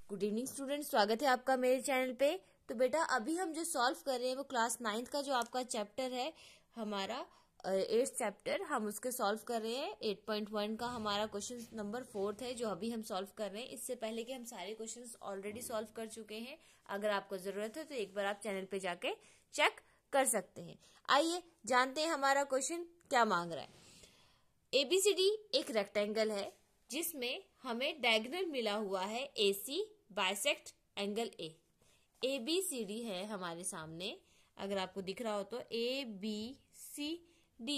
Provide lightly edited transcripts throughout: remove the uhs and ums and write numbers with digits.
Good evening student, स्वागत है आपका मेरे चैनल पे। तो बेटा अभी हम जो सॉल्व कर रहे हैं वो क्लास 9th का जो आपका चैप्टर है हमारा 8th चैप्टर, हम उसके सॉल्व कर रहे हैं। 8.1 का हमारा क्वेश्चन नंबर 4 है जो अभी हम सॉल्व कर रहे हैं। इससे पहले कि हम सारे क्वेश्चंस ऑलरेडी सॉल्व कर चुके हैं। अगर आपको जरूरत है तो एक बार आप चैनल पे जाके चेक कर सकते हैं। आइए जानते हैं हमारा क्वेश्चन क्या मांग रहा है। एबीसीडी एक रेक्टेंगल है जिसमें हमें डायगोनल मिला हुआ है AC bisect angle A। ABCD है हमारे सामने, अगर आपको दिख रहा हो तो ABCD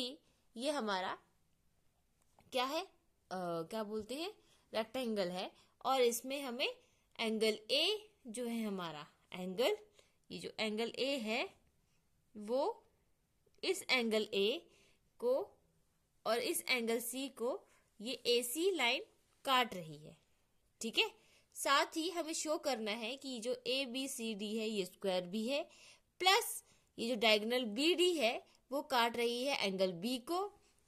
ये हमारा क्या है, क्या बोलते हैं, रेक्टेंगल है। और इसमें हमें एंगल A जो है हमारा एंगल, ये जो एंगल A है वो इस एंगल A को और इस एंगल C को ये AC लाइन काट रही है। ठीक है, साथ ही हमें शो करना है कि जो ABCD है ये स्क्वायर भी है, प्लस ये जो डायगोनल BD है वो काट रही है एंगल B को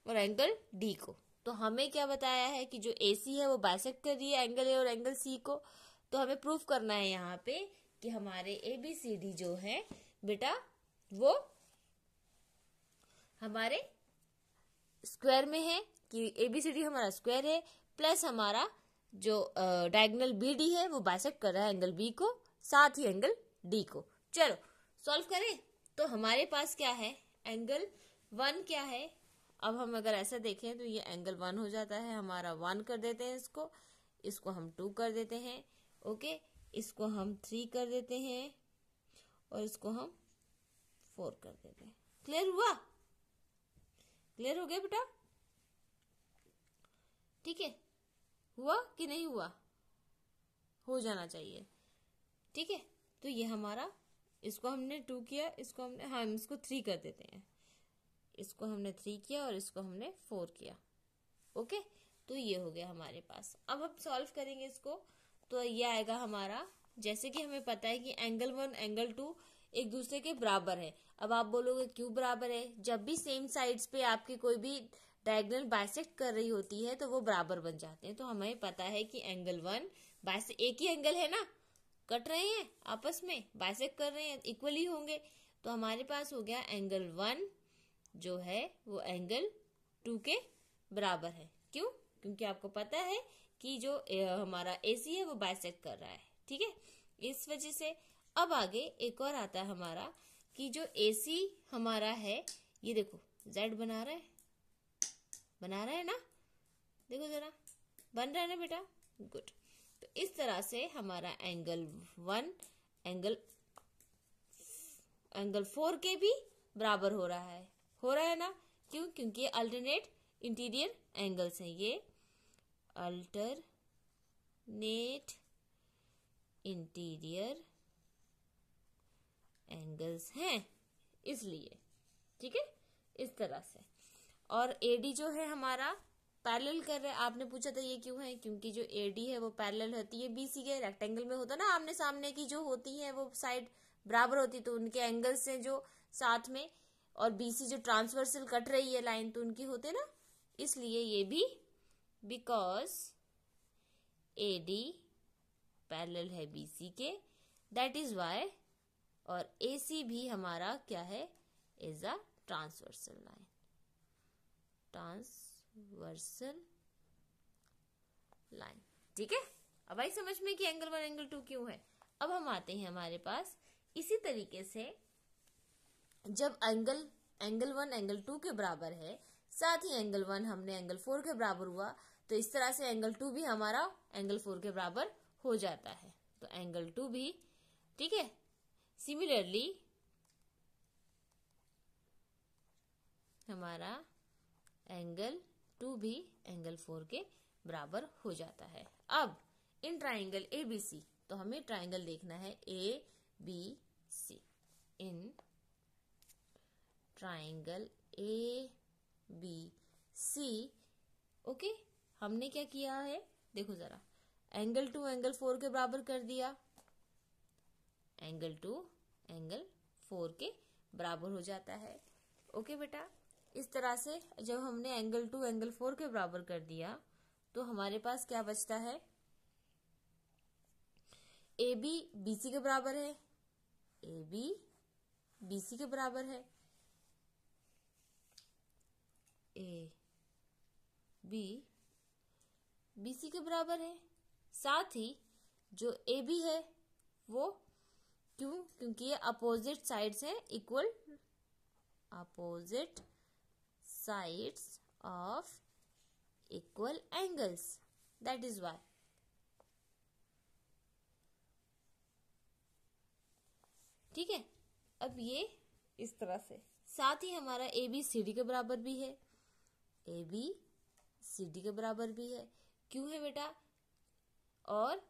और एंगल D को। तो हमें क्या बताया है कि जो AC है वो बाइसेक्ट कर रही है एंगल A और एंगल C को। तो हमें प्रूफ करना है यहाँ पे कि हमारे ABCD जो है बेटा वो हमारे स्क्वायर में है, कि ABCD हमारा स्क्वायर है, प्लस हमारा जो डायगोनल BD है वो बाइसेक्ट कर रहा है एंगल B को, साथ ही एंगल D को। चलो सॉल्व करें। तो हमारे पास क्या है, एंगल 1 क्या है। अब हम अगर ऐसा देखें तो ये एंगल 1 हो जाता है हमारा, 1 कर देते हैं इसको, इसको हम 2 कर देते हैं, ओके, इसको हम 3 कर देते हैं और इसको हम 4 कर देते हैं। क्लियर हुआ? क्लियर हो गया बेटा? ठीक है, हुआ कि नहीं हुआ? हो जाना चाहिए। ठीक है, तो ये हमारा, इसको हमने 2 किया, इसको हमने, हम इसको 3 कर देते हैं, इसको हमने 3 किया और इसको हमने 4 किया। ओके, तो ये हो गया हमारे पास। अब हम सॉल्व करेंगे इसको, तो ये आएगा हमारा, जैसे कि हमें पता है कि एंगल 1 एंगल 2 एक दूसरे के बराबर है। अब आप बोलोगे क्यों बराबर है? जब भी सेम साइड्स पे आपकी कोई भी डायगोनल बाइसेक्ट कर रही होती है तो वो बराबर बन जाते हैं। तो हमें पता है कि एंगल 1 बाइसेक्ट, एक ही एंगल है ना, कट रहे हैं आपस में, बाइसेक्ट कर रहे हैं, इक्वली होंगे। तो हमारे पास हो गया एंगल 1 जो है वो एंगल 2 के बराबर है। क्यों? क्योंकि आपको पता है कि जो हमारा AC है वो बाइसेक्ट कर रहा है। ठीक है, इस वजह से। अब आगे एक और आता है हमारा कि जो AC हमारा है, ये देखो Z बना रहा है, बना रहा है ना, देखो जरा, बन रहा है ना बेटा, गुड। तो इस तरह से हमारा एंगल 1 एंगल 4 के भी बराबर हो रहा है ना। क्यों? क्योंकि ये अल्टरनेट इंटीरियर एंगल्स हैं, ये अल्टरनेट इंटीरियर एंगल्स हैं, इसलिए। ठीक है, इस तरह से। और AD जो है हमारा पैरेलल कर रहा है। आपने पूछा था ये क्यों है? क्योंकि जो AD है वो पैरेलल होती है BC के। रेक्टेंगल में होता ना आमने सामने की जो होती है वो साइड बराबर होती, तो उनके एंगल्स हैं जो साथ में, और BC जो ट्रांसवर्सल कट रही है लाइन तो उनकी होते ना, इसलिए ये भी, बिकॉज AD पैरेलल है BC के, दैट इज वाई। और AC भी हमारा क्या है, is a transversal line, transversal line. ठीक है, अब आई समझ में कि एंगल 1 एंगल 2 क्यों है। अब हम आते हैं हमारे पास इसी तरीके से, जब एंगल 1 एंगल 2 के बराबर है, साथ ही एंगल 1 हमने एंगल 4 के बराबर हुआ, तो इस तरह से एंगल 2 भी हमारा एंगल 4 के बराबर हो जाता है। तो एंगल 2 भी, ठीक है, सिमिलरली हमारा एंगल 2 भी एंगल 4 के बराबर हो जाता है। अब इन ट्राइंगल ABC, तो हमें ट्राइंगल देखना है ABC। In triangle ABC, okay, हमने क्या किया है, देखो जरा, एंगल 2 एंगल 4 के बराबर कर दिया, एंगल 2 एंगल 4 के बराबर हो जाता है। ओके बेटा, इस तरह से जब हमने एंगल 2 एंगल 4 के बराबर कर दिया तो हमारे पास क्या बचता है, ए बी बी सी के बराबर है, ए बी बी सी के बराबर है, ए बी बी सी के बराबर है। साथ ही जो ए बी है वो क्योंकि ये अपोजिट साइड्स हैं, equal opposite sides of equal angles, that is Y. ठीक है, अब ये इस तरह से। साथ ही हमारा ए बी सी डी के बराबर भी है, ए बी सी डी के बराबर भी है। क्यों है बेटा? और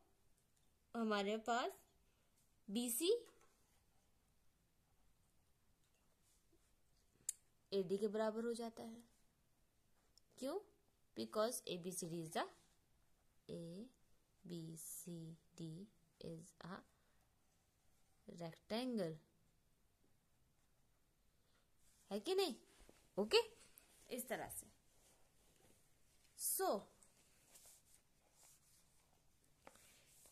हमारे पास बी सी ए डी के बराबर हो जाता है। क्यों? Because A B C D is a rectangle, है कि नहीं? ओके, इस तरह से।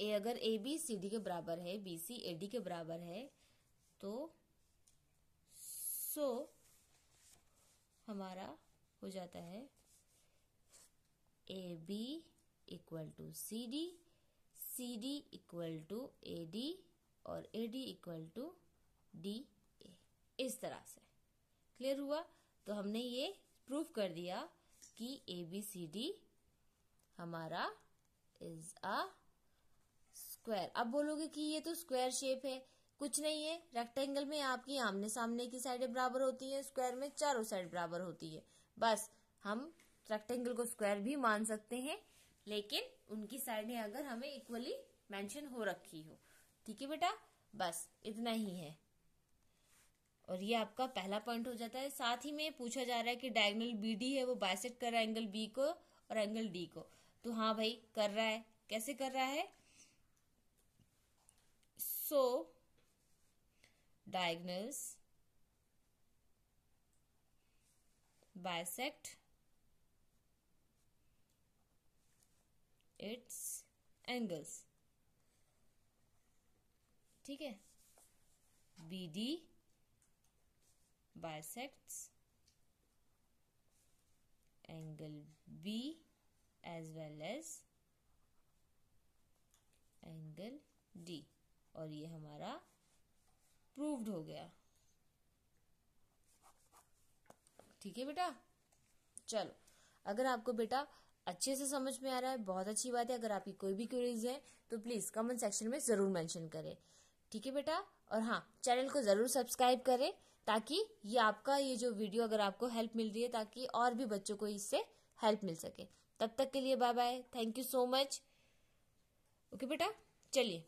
ए अगर ए बी सी डी के बराबर है, बी सी ए डी के बराबर है, तो हमारा हो जाता है a b equal to c d equal to a d और a d equal to d a. इस तरह से क्लियर हुआ? तो हमने ये प्रूफ कर दिया कि ए बी सी डी हमारा इज अ स्क्वायर। अब बोलोगे कि ये तो स्क्वायर शेप है। कुछ नहीं है, रेक्टेंगल में आपकी आमने सामने की साइडें बराबर होती है, स्क्वायर में चारों साइड बराबर होती है। बस हम रेक्टेंगल को स्क्वायर भी मान सकते हैं, लेकिन उनकी साइडें अगर हमें इक्वली मेंशन हो रखी हो। ठीक है बेटा, बस इतना ही है। और ये आपका पहला पॉइंट हो जाता है। साथ ही में पूछा जा रहा है कि डायगोनल बी डी है वो बाइसेक्ट कर रहा है एंगल बी को और एंगल डी को। तो हाँ भाई, कर रहा है। कैसे कर रहा है? सो diagonals bisect its angles। ठीक है, BD bisects angle B as well as angle D, और ये हमारा प्रूव्ड हो गया। ठीक है बेटा, चलो। अगर आपको बेटा अच्छे से समझ में आ रहा है, बहुत अच्छी बात है। अगर आपकी कोई भी क्वेरीज है तो प्लीज कमेंट सेक्शन में जरूर मेंशन करें। ठीक है बेटा, और हाँ, चैनल को जरूर सब्सक्राइब करें ताकि ये जो वीडियो अगर आपको हेल्प मिल रही है, ताकि और भी बच्चों को इससे हेल्प मिल सके। तब तक के लिए bye bye, thank you so much. Okay बेटा, चलिए।